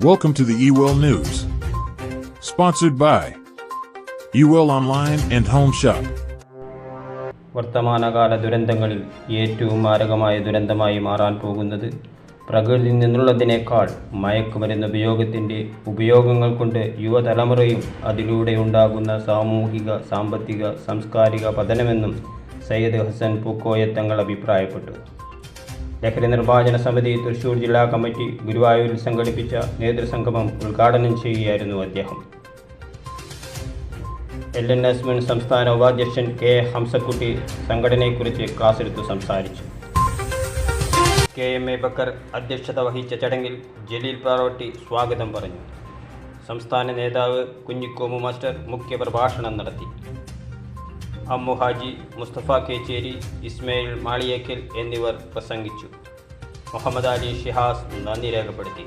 Welcome to the eWell News. Sponsored by eWell Online and Home Shop. വർത്തമാനകാല ദുരന്തങ്ങളിൽ ഏറ്റവും മാരകമായ ദുരന്തമായി മാറാൻ പോകുന്നത് പ്രകൃതിയിൽ നിന്നുള്ളതിനേക്കാൾ മയക്കുമരുന്ന് ഉപയോഗങ്ങൾ കൊണ്ട് യുവതലമുറയും അതിലൂടെ ഉണ്ടാകുന്ന സാമൂഹിക, സാമ്പത്തിക, സാംസ്കാരിക പതനമെന്നും സയ്യിദ് ഹസൻ പൂക്കോയ തങ്ങൾ അഭിപ്രായപ്പെട്ടു. ലഹരി നിർമ്മാർജ്ജന സമിതി തൃശൂർ ജില്ലാ കമ്മിറ്റി ഗുരുവായൂരിൽ സംഘടിപ്പിച്ച നേതൃസംഗമം ഉദ്ഘാടനം ചെയ്യുകയായിരുന്നു അദ്ദേഹം. LNS മുൻ സംസ്ഥാന ഉപാധ്യക്ഷൻ K. ഹംസക്കുട്ടി സംഘടനയെക്കുറിച്ച് ക്ലാസ് എടുത്തു സംസാരിച്ചു. KMA ബക്കർ അധ്യക്ഷത വഹിച്ച ചടങ്ങിൽ ജലീൽ പാറോട്ടി സ്വാഗതം പറഞ്ഞു. സംസ്ഥാന നേതാവ് കുഞ്ഞിക്കോമു മാസ്റ്റർ മുഖ്യപ്രഭാഷണം നടത്തി. അമ്മു ഹാജി, മുസ്തഫ കേച്ചേരി, ഇസ്മയിൽ മാളിയേക്കൽ എന്നിവർ പ്രസംഗിച്ചു. മുഹമ്മദ് അലി ഷിഹാസ് നന്ദി രേഖപ്പെടുത്തി.